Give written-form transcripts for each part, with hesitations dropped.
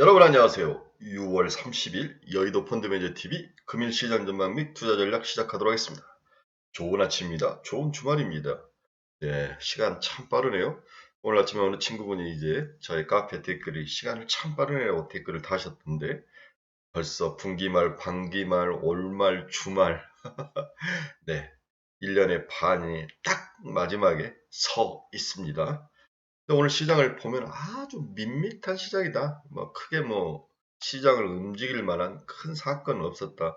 여러분 안녕하세요. 6월 30일 여의도 펀드매니저TV 금일 시장 전망 및 투자 전략 시작하도록 하겠습니다. 좋은 아침입니다. 좋은 주말입니다. 네, 시간 참 빠르네요. 오늘 아침에 어느 친구분이 이제 저의 카페 댓글이 시간을 참 빠르네라고 댓글을 다셨던데 벌써 분기말, 반기말, 올말, 주말 네, 1년의 반이 딱 마지막에 서 있습니다. 오늘 시장을 보면 아주 밋밋한 시장이다. 뭐 크게 뭐 시장을 움직일 만한 큰 사건은 없었다.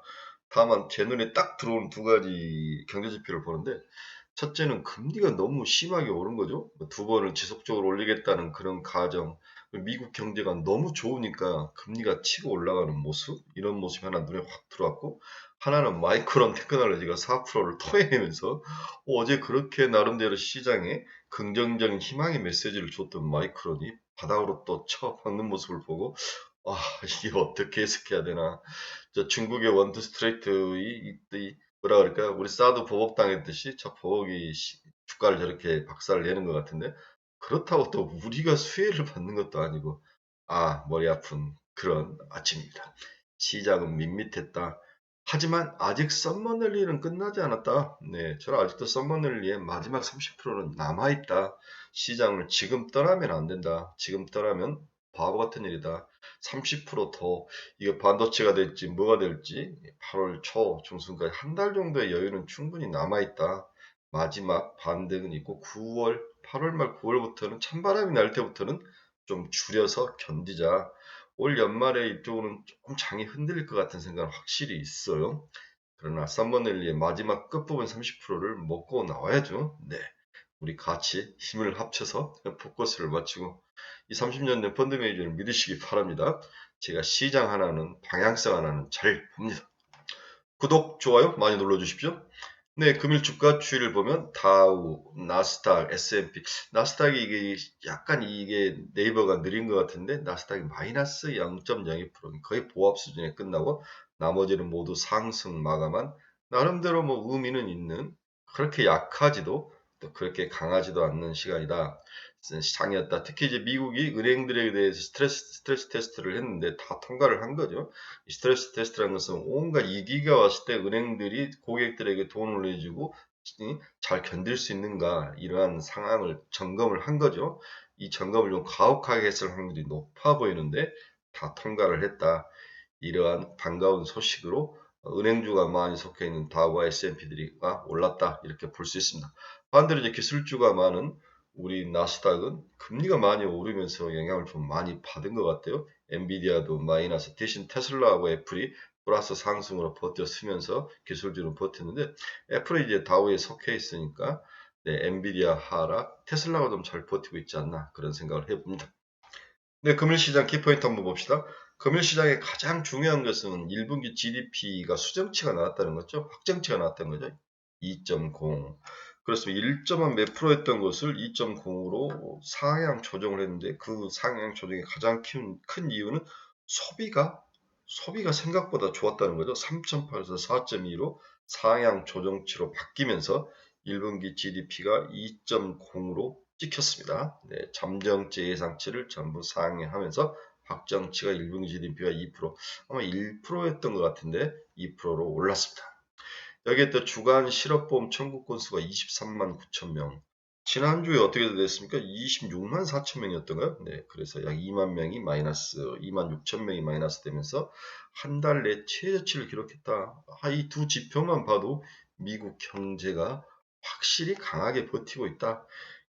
다만 제 눈에 딱 들어온 두 가지 경제 지표를 보는데 첫째는 금리가 너무 심하게 오른 거죠. 두 번을 지속적으로 올리겠다는 그런 가정. 미국 경제가 너무 좋으니까 금리가 치고 올라가는 모습, 이런 모습이 하나 눈에 확 들어왔고, 하나는 마이크론 테크놀로지가 4%를 토해내면서 어제 그렇게 나름대로 시장에 긍정적인 희망의 메시지를 줬던 마이크론이 바닥으로 또 쳐박는 모습을 보고, 아, 이게 어떻게 해석해야 되나. 저 중국의 원투 스트레이트의 뭐라 그럴까? 우리 사드 보복 당했듯이 저 보복이 주가를 저렇게 박살을 내는 것 같은데 그렇다고 또 우리가 수혜를 받는 것도 아니고 머리 아픈 그런 아침입니다. 시장은 밋밋했다. 하지만 아직 썸머널리는 끝나지 않았다. 네, 저는 아직도 썸머널리의 마지막 30%는 남아있다. 시장을 지금 떠나면 안 된다. 지금 떠나면 바보 같은 일이다. 30%더 이게 반도체가 될지 뭐가 될지 8월 초 중순까지 한 달 정도의 여유는 충분히 남아있다. 마지막 반등은 있고 9월, 8월 말 9월부터는 찬바람이 날 때부터는 좀 줄여서 견디자. 올 연말에 이쪽으로는 조금 장이 흔들릴 것 같은 생각은 확실히 있어요. 그러나 썸머넬리의 마지막 끝부분 30%를 먹고 나와야죠. 네. 우리 같이 힘을 합쳐서 포커스를 맞추고 이 30년 된 펀드 매니저를 믿으시기 바랍니다. 제가 시장 하나는 방향성 하나는 잘 봅니다. 구독, 좋아요 많이 눌러주십시오. 네, 금일 주가 추이를 보면 다우, 나스닥, S&P. 나스닥이 이게 약간 이게 네이버가 느린 것 같은데 나스닥이 마이너스 0.02% 거의 보합 수준에 끝나고 나머지는 모두 상승 마감한 나름대로 뭐 의미는 있는 그렇게 약하지도 또 그렇게 강하지도 않는 시간이다. 시장이었다. 특히 이제 미국이 은행들에 대해서 스트레스 테스트를 했는데 다 통과를 한 거죠. 이 스트레스 테스트라는 것은 온갖 위기가 왔을 때 은행들이 고객들에게 돈을 내주고 잘 견딜 수 있는가 이러한 상황을 점검을 한 거죠. 이 점검을 좀 가혹하게 했을 확률이 높아 보이는데 다 통과를 했다. 이러한 반가운 소식으로 은행주가 많이 속해 있는 다우와 S&P들이가 올랐다 이렇게 볼 수 있습니다. 반대로 이제 기술주가 많은 우리 나스닥은 금리가 많이 오르면서 영향을 좀 많이 받은 것 같아요. 엔비디아도 마이너스 대신 테슬라하고 애플이 플러스 상승으로 버텨쓰면서 기술주는 버텼는데 애플이 이제 다우에 속해 있으니까 네, 엔비디아 하락, 테슬라가 좀 잘 버티고 있지 않나 그런 생각을 해봅니다. 네, 금일시장 키포인트 한번 봅시다. 금일시장의 가장 중요한 것은 1분기 GDP가 수정치가 나왔다는 거죠. 확정치가 나왔다는 거죠. 2.0. 그렇습니다. 1.1 몇 프로였던 것을 2.0으로 상향 조정을 했는데 그 상향 조정의 가장 큰 이유는 소비가 생각보다 좋았다는 거죠. 3.8에서 4.2로 상향 조정치로 바뀌면서 1분기 GDP가 2.0으로 찍혔습니다. 네, 잠정치 예상치를 전부 상향하면서 확정치가 1분기 GDP가 2%, 아마 1%였던 것 같은데 2%로 올랐습니다. 여기에 또 주간 실업보험 청구 건수가 23만 9천 명. 지난주에 어떻게 됐습니까? 26만 4천 명이었던가요? 네, 그래서 약 2만 명이 마이너스, 2만 6천 명이 마이너스 되면서 한 달 내 최저치를 기록했다. 이 두 지표만 봐도 미국 경제가 확실히 강하게 버티고 있다.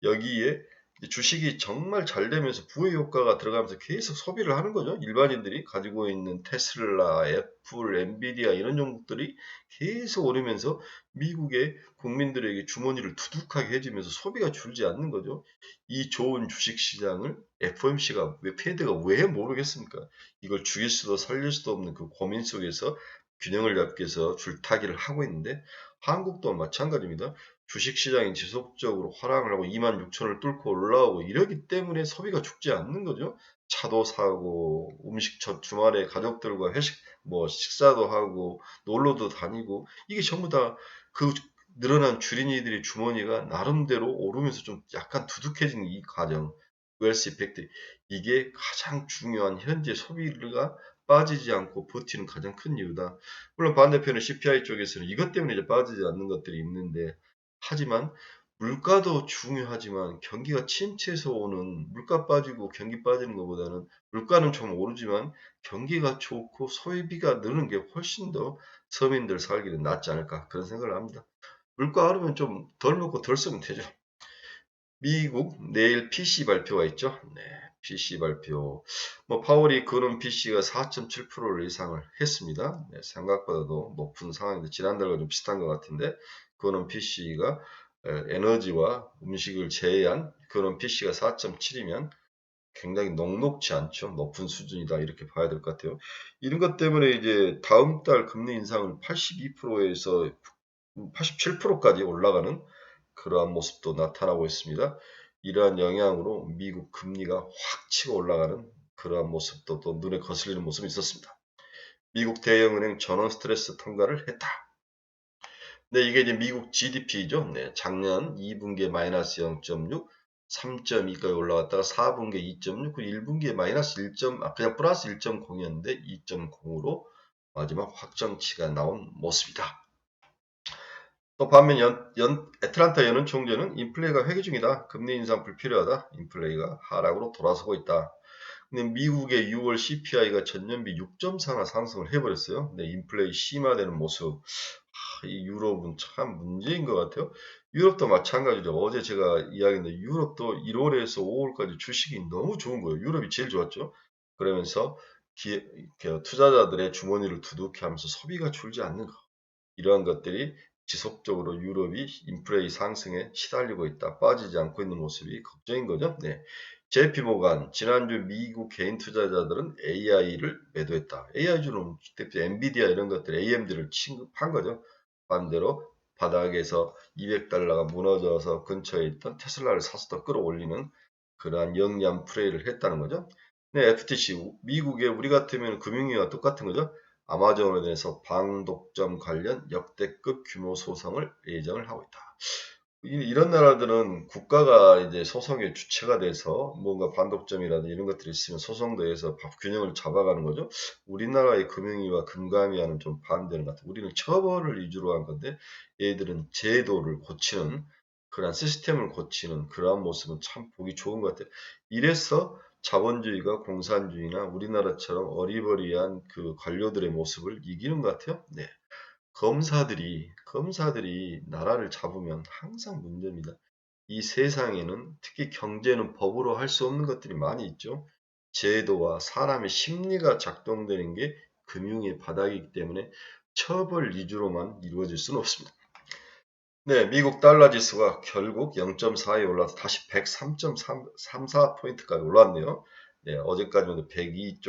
여기에 주식이 정말 잘 되면서 부의 효과가 들어가면서 계속 소비를 하는 거죠. 일반인들이 가지고 있는 테슬라, 애플, 엔비디아 이런 종목들이 계속 오르면서 미국의 국민들에게 주머니를 두둑하게 해주면서 소비가 줄지 않는 거죠. 이 좋은 주식 시장을 FOMC가 페드가 왜 모르겠습니까? 이걸 죽일 수도 살릴 수도 없는 그 고민 속에서 균형을 잡기 위해서 줄타기를 하고 있는데 한국도 마찬가지입니다. 주식시장이 지속적으로 하락을 하고 26,000을 뚫고 올라오고 이러기 때문에 소비가 죽지 않는 거죠. 차도 사고 음식 주말에 가족들과 회식 식사도 하고 놀러도 다니고 이게 전부 다 그 늘어난 주린이들의 주머니가 나름대로 오르면서 좀 약간 두둑해지는 이 과정. 웰스 이펙트. 이게 가장 중요한 현재 소비가 빠지지 않고 버티는 가장 큰 이유다. 물론 반대편에 CPI 쪽에서는 이것 때문에 이제 빠지지 않는 것들이 있는데, 하지만 물가도 중요하지만 경기가 침체에서 오는 물가 빠지고 경기 빠지는 것보다는 물가는 좀 오르지만 경기가 좋고 소비가 느는 게 훨씬 더 서민들 살기는 낫지 않을까 그런 생각을 합니다. 물가 오르면 좀 덜 먹고 덜 쓰면 되죠. 미국 내일 PC 발표가 있죠. 네, PC 발표. 뭐 파월이 그런 PC가 4.7%를 예상을 했습니다. 네, 생각보다도 높은 상황인데 지난달과 좀 비슷한 것 같은데 그런 PC가 에너지와 음식을 제외한 그런 PC가 4.7이면 굉장히 녹록지 않죠. 높은 수준이다 이렇게 봐야 될 것 같아요. 이런 것 때문에 이제 다음 달 금리 인상을 82%에서 87%까지 올라가는 그러한 모습도 나타나고 있습니다. 이러한 영향으로 미국 금리가 확 치고 올라가는 그러한 모습도 또 눈에 거슬리는 모습이 있었습니다. 미국 대형은행 전원 스트레스 통과를 했다. 네, 이게 이제 미국 GDP죠. 네, 작년 2분기에 마이너스 0.6, 3.2까지 올라갔다가 4분기에 2.6, 1분기에 마이너스 1. 그냥 플러스 1.0이었는데 2.0으로 마지막 확정치가 나온 모습이다. 또 반면 애틀란타 연은 총재는 인플레이가 회귀 중이다. 금리 인상 불필요하다. 인플레이가 하락으로 돌아서고 있다. 근데 미국의 6월 CPI가 전년비 6.4나 상승을 해버렸어요. 근데 인플레이 심화되는 모습. 이 유럽은 참 문제인 것 같아요. 유럽도 마찬가지죠. 어제 제가 이야기했는데 유럽도 1월에서 5월까지 주식이 너무 좋은 거예요. 유럽이 제일 좋았죠. 그러면서 투자자들의 주머니를 두둑해 하면서 소비가 줄지 않는 거. 이러한 것들이 지속적으로 유럽이 인플레이 상승에 시달리고 있다. 빠지지 않고 있는 모습이 걱정인 거죠. 네. JP모간 지난주 미국 개인 투자자들은 AI를 매도했다. AI주는 엔비디아 이런 것들 AMD를 취급한 거죠. 반대로 바닥에서 200달러가 무너져서 근처에 있던 테슬라를 사서 더 끌어올리는 그러한 영리한 플레이를 했다는 거죠. 네, FTC 미국의 우리 같으면 금융위와 똑같은 거죠. 아마존에 대해서 방독점 관련 역대급 규모 소송을 예정을 하고 있다. 이런 나라들은 국가가 이제 소송의 주체가 돼서 뭔가 반독점이라든지 이런 것들이 있으면 소송도 해서 균형을 잡아가는 거죠. 우리나라의 금융위와 금감위와는 좀 반대는 것 같아요. 우리는 처벌을 위주로 한 건데 얘들은 제도를 고치는 그런 시스템을 고치는 그러한 모습은 참 보기 좋은 것 같아요. 이래서 자본주의가 공산주의나 우리나라처럼 어리버리한 그 관료들의 모습을 이기는 것 같아요. 네. 검사들이 나라를 잡으면 항상 문제입니다. 이 세상에는 특히 경제는 법으로 할 수 없는 것들이 많이 있죠. 제도와 사람의 심리가 작동되는 게 금융의 바닥이기 때문에 처벌 위주로만 이루어질 수는 없습니다. 네, 미국 달러 지수가 결국 0.4에 올라서 다시 103.34포인트까지 올랐네요. 네, 어제까지는 102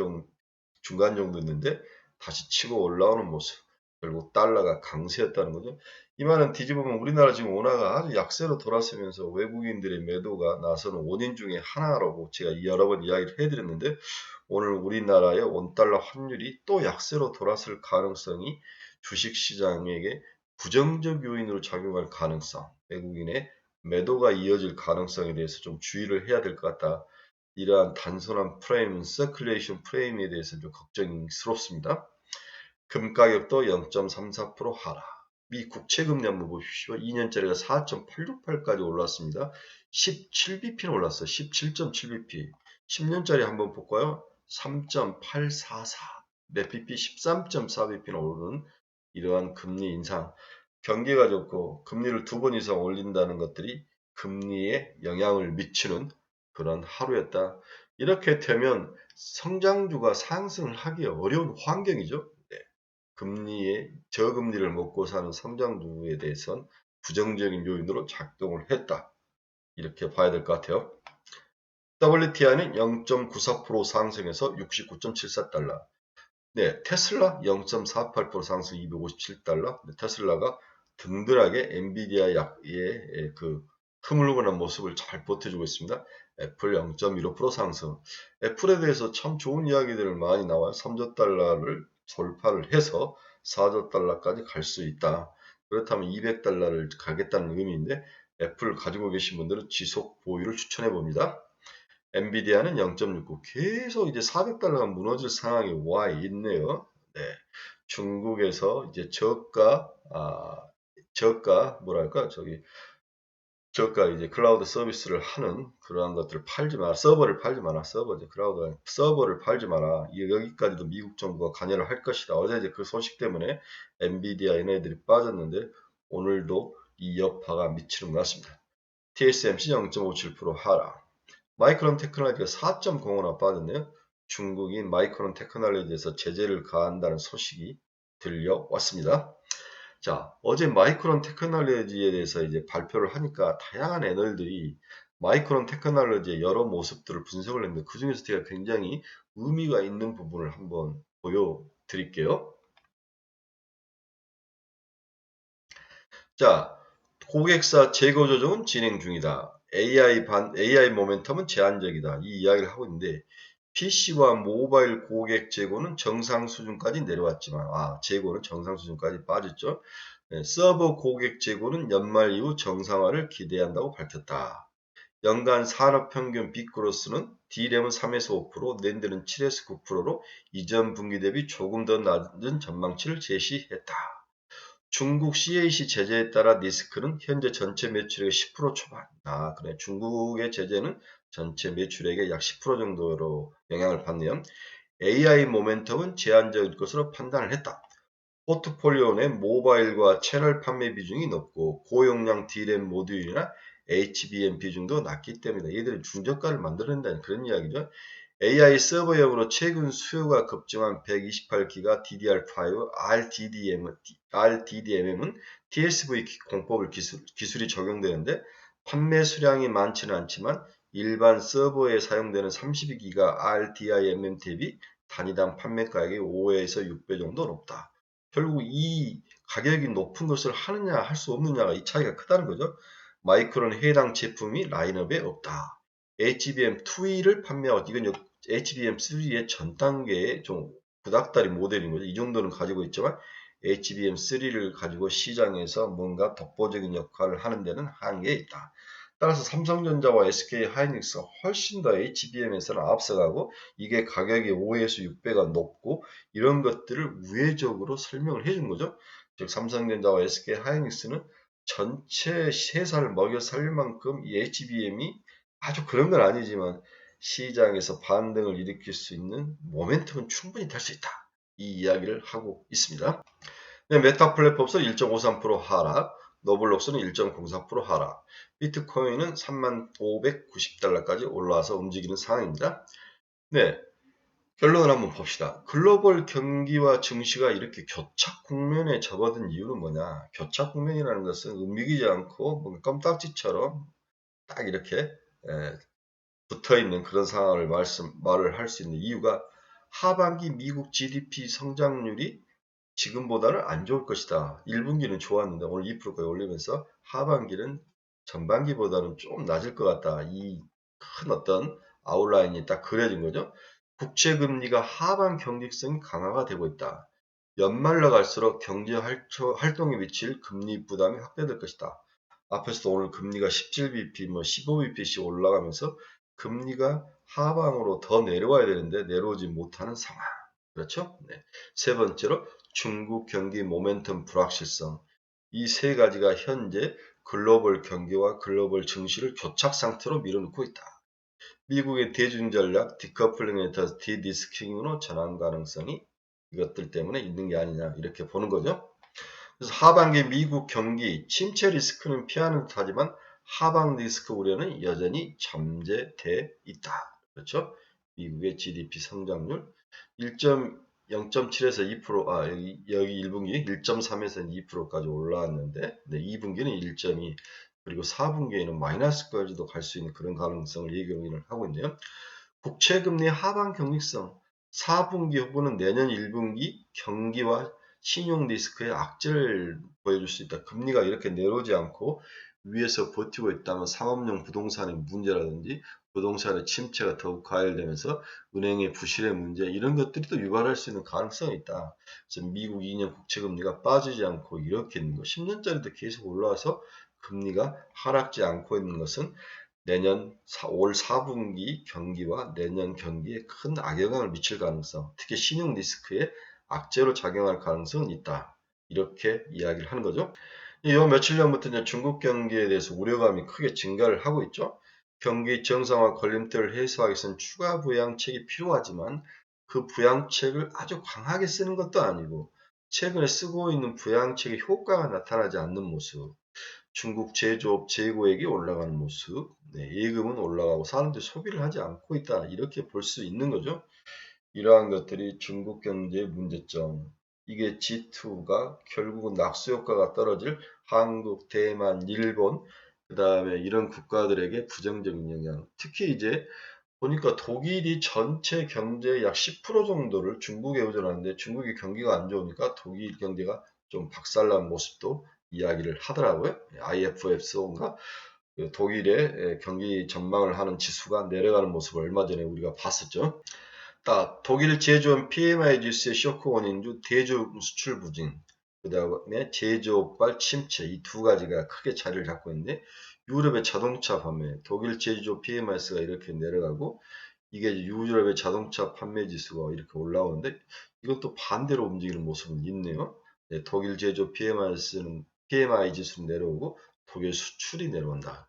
중간 정도 있는데 다시 치고 올라오는 모습. 결국 달러가 강세였다는 거죠. 이 말은 뒤집으면 우리나라 지금 원화가 아주 약세로 돌아서면서 외국인들의 매도가 나서는 원인 중에 하나라고 제가 여러 번 이야기를 해드렸는데 오늘 우리나라의 원달러 환율이 또 약세로 돌아설 가능성이 주식시장에게 부정적 요인으로 작용할 가능성, 외국인의 매도가 이어질 가능성에 대해서 좀 주의를 해야 될 것 같다. 이러한 단순한 프레임, 서큘레이션 프레임에 대해서 좀 걱정스럽습니다. 금 가격도 0.34% 하락. 미 국채금리 한번 보십시오. 2년짜리가 4.868까지 올랐습니다. 17bp는 올랐어요. 17.7bp. 10년짜리 한번 볼까요? 3.844. 몇 bp? 13.4bp는 오르는 이러한 금리 인상. 경기가 좋고 금리를 2번 이상 올린다는 것들이 금리에 영향을 미치는 그런 하루였다. 이렇게 되면 성장주가 상승을 하기 어려운 환경이죠. 네. 금리에 저금리를 먹고 사는 성장주에 대해선 부정적인 요인으로 작동을 했다. 이렇게 봐야 될 것 같아요. WTI는 0.94% 상승해서 69.74달러. 네, 테슬라 0.48% 상승 257달러. 네, 테슬라가 든든하게 엔비디아의 그 흐물흐물한 모습을 잘 버텨주고 있습니다. 애플 0.15% 상승. 애플에 대해서 참 좋은 이야기들을 많이 나와요. 3조 달러를 돌파를 해서 4조 달러까지 갈 수 있다. 그렇다면 200달러를 가겠다는 의미인데 애플을 가지고 계신 분들은 지속 보유를 추천해 봅니다. 엔비디아는 0.69. 계속 이제 400달러가 무너질 상황이 와 있네요. 네. 중국에서 이제 뭐랄까, 저가 이제 클라우드 서비스를 하는 그러한 것들을 팔지 마라. 서버를 팔지 마라. 서버죠. 클라우드 서버를 팔지 마라. 여기까지도 미국 정부가 관여를 할 것이다. 어제 이제 그 소식 때문에 엔비디아 얘네들이 빠졌는데 오늘도 이 여파가 미치는 것 같습니다. TSMC 0.57% 하락. 마이크론 테크놀로지가 4.05나 빠졌네요. 중국이 마이크론 테크놀로지에서 제재를 가한다는 소식이 들려왔습니다. 자, 어제 마이크론 테크놀로지에 대해서 이제 발표를 하니까 다양한 애널들이 마이크론 테크놀로지의 여러 모습들을 분석을 했는데 그 중에서 제가 굉장히 의미가 있는 부분을 한번 보여드릴게요. 자, 고객사 재고 조정은 진행 중이다. AI 모멘텀은 제한적이다. 이 이야기를 하고 있는데 PC와 모바일 고객 재고는 정상 수준까지 내려왔지만 재고는 정상 수준까지 빠졌죠. 네, 서버 고객 재고는 연말 이후 정상화를 기대한다고 밝혔다. 연간 산업평균 빅그로스는 D램은 3에서 5%, 낸드는 7에서 9%로 이전 분기 대비 조금 더 낮은 전망치를 제시했다. 중국 CAC 제재에 따라 니스크는 현재 전체 매출액의 10% 초반. 그래. 중국의 제재는 전체 매출액의 약 10% 정도로 영향을 받네요. AI 모멘텀은 제한적일 것으로 판단을 했다. 포트폴리오 내 모바일과 채널 판매 비중이 높고 고용량 D램 모듈이나 HBM 비중도 낮기 때문에 얘들은 중저가를 만들어낸다는 그런 이야기죠. AI 서버용으로 최근 수요가 급증한 128기가 DDR5 RDDM은 TSV 공법을 기술이 적용되는데 판매 수량이 많지는 않지만 일반 서버에 사용되는 32기가 RDIMM 대비 단위당 판매 가격이 5에서 6배 정도 높다. 결국 이 가격이 높은 것을 하느냐 할 수 없느냐가 이 차이가 크다는 거죠. 마이크론 해당 제품이 라인업에 없다. HBM2E를 판매하고 이건 HBM3의 전 단계의 좀 구닥다리 모델인 거죠. 이 정도는 가지고 있지만 HBM3를 가지고 시장에서 뭔가 독보적인 역할을 하는 데는 한계에 있다. 따라서 삼성전자와 SK하이닉스가 훨씬 더 HBM에서는 앞서가고 이게 가격이 5에서 6배가 높고 이런 것들을 우회적으로 설명을 해준 거죠. 즉 삼성전자와 SK하이닉스는 전체 회사를 먹여 살릴 만큼 이 HBM이 아주 그런 건 아니지만 시장에서 반등을 일으킬 수 있는 모멘텀은 충분히 될 수 있다. 이 이야기를 하고 있습니다. 네, 메타 플랫폼스 1.53% 하락, 노블록스는 1.04% 하락, 비트코인은 3590달러까지 올라와서 움직이는 상황입니다. 네, 결론을 한번 봅시다. 글로벌 경기와 증시가 이렇게 교착 국면에 접어든 이유는 뭐냐? 교착 국면이라는 것은 움직이지 않고 뭔가 껌딱지처럼 딱 이렇게 붙어있는 그런 상황을 말을 할 수 있는 이유가 하반기 미국 GDP 성장률이 지금보다는 안 좋을 것이다. 1분기는 좋았는데 오늘 2%까지 올리면서 하반기는 전반기보다는 좀 낮을 것 같다. 이 큰 어떤 아웃라인이 딱 그려진 거죠. 국채금리가 하반 경직성이 강화가 되고 있다. 연말로 갈수록 경제 활동에 미칠 금리 부담이 확대될 것이다. 앞에서도 오늘 금리가 17bp, 15bp씩 올라가면서 금리가 하방으로 더 내려와야 되는데 내려오지 못하는 상황. 그렇죠? 네. 세 번째로 중국 경기 모멘텀 불확실성. 이 세 가지가 현재 글로벌 경기와 글로벌 증시를 교착 상태로 밀어넣고 있다. 미국의 대중 전략 디커플링에 따라서 디디스킹으로 전환 가능성이 이것들 때문에 있는 게 아니냐 이렇게 보는 거죠. 그래서 하반기 미국 경기 침체 리스크는 피하는 듯하지만 하방 리스크 우려는 여전히 잠재돼 있다. 그렇죠? 미국의 GDP 성장률 0.7에서 2%, 여기 1분기 1.3에서 2%까지 올라왔는데, 네, 2분기는 1.2, 그리고 4분기에는 마이너스까지도 갈 수 있는 그런 가능성을 예견을 하고 있네요. 국채금리 하방 경직성, 4분기 후보는 내년 1분기 경기와 신용 리스크의 악재를 보여줄 수 있다. 금리가 이렇게 내려오지 않고 위에서 버티고 있다면 상업용 부동산의 문제라든지 부동산의 침체가 더욱 가열되면서 은행의 부실의 문제 이런 것들이 또 유발할 수 있는 가능성이 있다. 그래서 미국 2년 국채금리가 빠지지 않고 이렇게 있는 거 10년짜리도 계속 올라와서 금리가 하락지 않고 있는 것은 올 4분기 경기와 내년 경기에 큰 악영향을 미칠 가능성, 특히 신용 리스크에 악재로 작용할 가능성은 있다. 이렇게 이야기를 하는 거죠. 이 며칠 전부터 이제 중국 경기에 대해서 우려감이 크게 증가를 하고 있죠. 경기 정상화 걸림돌을 해소하기 위해서는 추가 부양책이 필요하지만 그 부양책을 아주 강하게 쓰는 것도 아니고 최근에 쓰고 있는 부양책의 효과가 나타나지 않는 모습, 중국 제조업 재고액이 올라가는 모습, 예금은 올라가고 사람들이 소비를 하지 않고 있다. 이렇게 볼 수 있는 거죠. 이러한 것들이 중국 경제의 문제점. 이게 G2가 결국은 낙수 효과가 떨어질 한국, 대만, 일본, 그 다음에 이런 국가들에게 부정적인 영향. 특히 이제 보니까 독일이 전체 경제의 약 10% 정도를 중국에 의존하는데 중국이 경기가 안 좋으니까 독일 경제가 좀 박살난 모습도 이야기를 하더라고요. IFF인가? 독일의 경기 전망을 하는 지수가 내려가는 모습을 얼마 전에 우리가 봤었죠. 독일 제조업 PMI 지수의 쇼크 원인 중 대중 수출 부진, 그 다음에 제조업발 침체 이 두 가지가 크게 자리를 잡고 있는데 유럽의 자동차 판매, 독일 제조업 PMI가 이렇게 내려가고 이게 유럽의 자동차 판매 지수가 이렇게 올라오는데 이것도 반대로 움직이는 모습은 있네요. 독일 제조업 PMI 지수는 내려오고 독일 수출이 내려온다.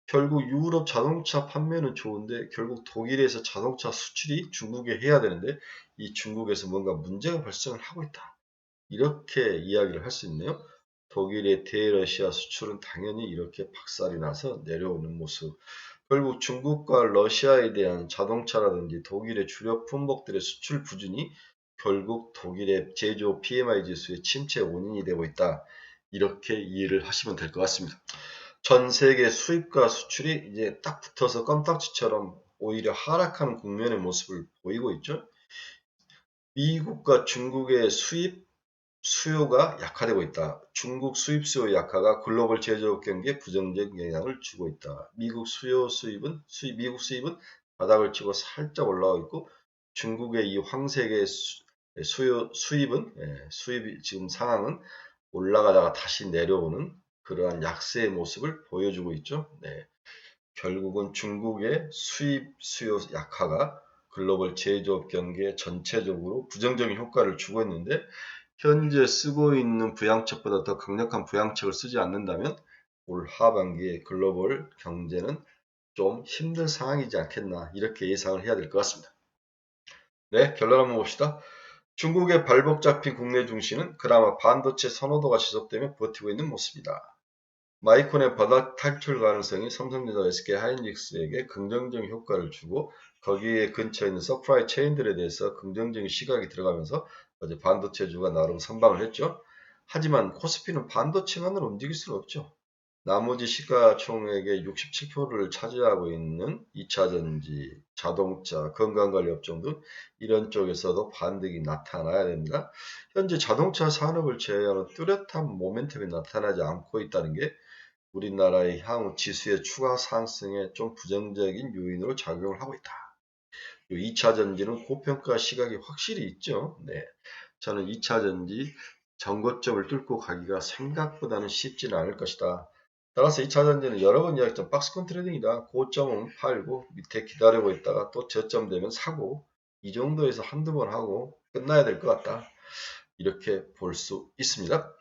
결국 유럽 자동차 판매는 좋은데 결국 독일에서 자동차 수출이 중국에 해야 되는데 이 중국에서 뭔가 문제가 발생을 하고 있다. 이렇게 이야기를 할 수 있네요. 독일의 대러시아 수출은 당연히 이렇게 박살이 나서 내려오는 모습. 결국 중국과 러시아에 대한 자동차라든지 독일의 주력 품목들의 수출 부진이 결국 독일의 제조 PMI 지수의 침체 원인이 되고 있다. 이렇게 이해를 하시면 될 것 같습니다. 전 세계 수입과 수출이 이제 딱 붙어서 껌딱지처럼 오히려 하락하는 국면의 모습을 보이고 있죠. 미국과 중국의 수요가 약화되고 있다. 중국 수입 수요 약화가 글로벌 제조업 경기에 부정적 영향을 주고 있다. 미국 수입은 바닥을 치고 살짝 올라오고 있고 중국의 이 황색의 수입이 지금 상황은 올라가다가 다시 내려오는 그러한 약세의 모습을 보여주고 있죠. 결국은 중국의 수입 수요 약화가 글로벌 제조업 경기에 전체적으로 부정적인 효과를 주고 있는데 현재 쓰고 있는 부양책보다 더 강력한 부양책을 쓰지 않는다면 올 하반기에 글로벌 경제는 좀 힘든 상황이지 않겠나 이렇게 예상을 해야 될 것 같습니다. 결론 한번 봅시다. 중국의 발목 잡힌 국내 중시는 그나마 반도체 선호도가 지속되며 버티고 있는 모습이다. 마이콘의 바닥 탈출 가능성이 삼성전자, SK 하이닉스에게 긍정적인 효과를 주고 거기에 근처에 있는 서프라이 체인들에 대해서 긍정적인 시각이 들어가면서 어제 반도체주가 나름 선방을 했죠. 하지만 코스피는 반도체만으로 움직일 수는 없죠. 나머지 시가총액의 67%를 차지하고 있는 2차전지, 자동차, 건강관리 업종 등 이런 쪽에서도 반등이 나타나야 됩니다. 현재 자동차 산업을 제외하는 뚜렷한 모멘텀이 나타나지 않고 있다는 게 우리나라의 향후 지수의 추가 상승에 좀 부정적인 요인으로 작용을 하고 있다. 2차전지는 고평가 시각이 확실히 있죠. 저는 2차전지 전고점을 뚫고 가기가 생각보다는 쉽지는 않을 것이다. 따라서 2차전지는 여러 번 이야기했던 박스권 트레이딩이다. 고점은 팔고 밑에 기다리고 있다가 또 저점 되면 사고 이 정도에서 한두 번 하고 끝나야 될 것 같다. 이렇게 볼 수 있습니다.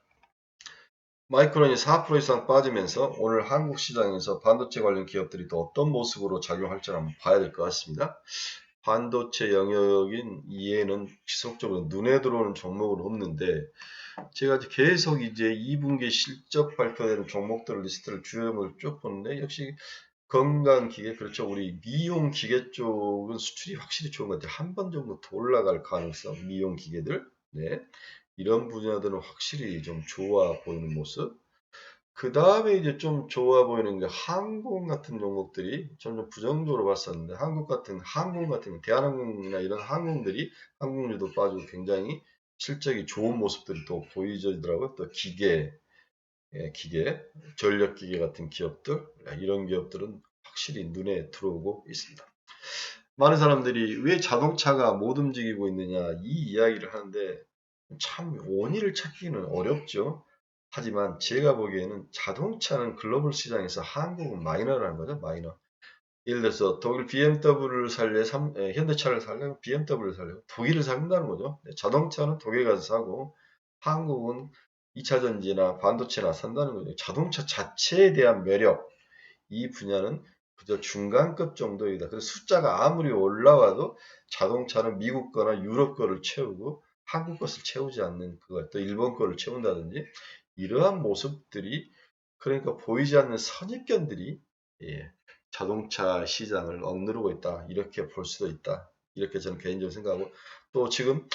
마이크론이 4% 이상 빠지면서 오늘 한국 시장에서 반도체 관련 기업들이 또 어떤 모습으로 작용할지 한번 봐야 될 것 같습니다. 반도체 영역인 이에는 지속적으로 눈에 들어오는 종목은 없는데 제가 계속 이제 2분기 실적 발표되는 종목들 리스트를 주요목을 쭉 보는데 역시 건강기계 그렇죠. 우리 미용기계 쪽은 수출이 확실히 좋은 것 같아요. 한 번 정도 더 올라갈 가능성 미용기계들 이런 분야들은 확실히 좀 좋아 보이는 모습. 그 다음에 이제 좀 좋아 보이는 게 항공 같은 종목들이 점점 부정적으로 봤었는데 항공 같은 대한항공이나 이런 항공들이 항공주도 빠지고 굉장히 실적이 좋은 모습들이 또 보이더라고요. 또 기계, 전력기계 같은 기업들 이런 기업들은 확실히 눈에 들어오고 있습니다. 많은 사람들이 왜 자동차가 못 움직이고 있느냐 이 이야기를 하는데 참 원인을 찾기는 어렵죠. 하지만 제가 보기에는 자동차는 글로벌 시장에서 한국은 마이너라는 거죠. 마이너. 예를 들어서 독일 BMW를 살래, 현대차를 살려면 BMW를 살려고 독일을 산다는 거죠. 네, 자동차는 독일 가서 사고 한국은 2차 전지나 반도체나 산다는 거죠. 자동차 자체에 대한 매력, 이 분야는 그저 중간급 정도이다. 그래서 숫자가 아무리 올라와도 자동차는 미국 거나 유럽 거를 채우고 한국 것을 채우지 않는 그거, 또 일본 거를 채운다든지 이러한 모습들이 그러니까 보이지 않는 선입견들이 예, 자동차 시장을 억누르고 있다. 이렇게 볼 수도 있다. 이렇게 저는 개인적으로 생각하고 또 지금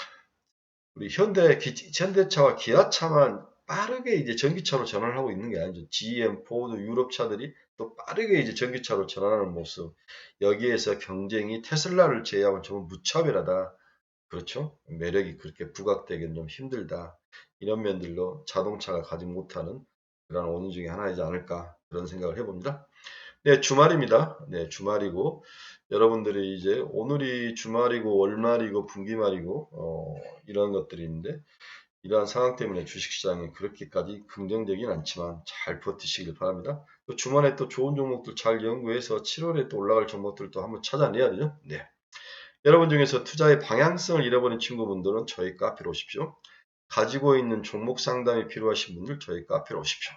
우리 현대차와 기아차만 빠르게 이제 전기차로 전환을 하고 있는 게 아니죠. GM, 포드, 유럽 차들이 또 빠르게 이제 전기차로 전환하는 모습. 여기에서 경쟁이 테슬라를 제외하고는 정말 무차별하다. 그렇죠? 매력이 그렇게 부각되기는 좀 힘들다. 이런 면들로 자동차가 가지 못하는 그런 원인 중에 하나이지 않을까 그런 생각을 해봅니다. 네, 주말입니다. 네, 주말이고 여러분들이 이제 오늘이 주말이고 월말이고 분기말이고 이런 것들이 있는데 이러한 상황 때문에 주식시장이 그렇게까지 긍정적이진 않지만 잘 버티시길 바랍니다. 또 주말에 또 좋은 종목들 잘 연구해서 7월에 또 올라갈 종목들도 한번 찾아내야 되죠. 네. 여러분 중에서 투자의 방향성을 잃어버린 친구분들은 저희 카페로 오십시오. 가지고 있는 종목 상담이 필요하신 분들 저희 카페로 오십시오.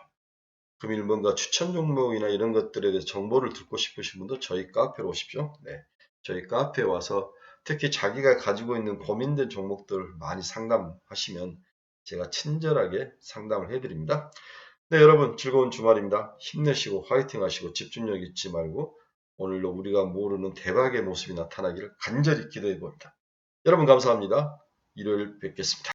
금일 뭔가 추천 종목이나 이런 것들에 대해서 정보를 듣고 싶으신 분들 저희 카페로 오십시오. 네. 저희 카페에 와서 특히 자기가 가지고 있는 고민된 종목들을 많이 상담하시면 제가 친절하게 상담을 해드립니다. 네, 여러분 즐거운 주말입니다. 힘내시고 화이팅 하시고 집중력 잊지 말고 오늘도 우리가 모르는 대박의 모습이 나타나기를 간절히 기도해 봅니다. 여러분 감사합니다. 일요일 뵙겠습니다.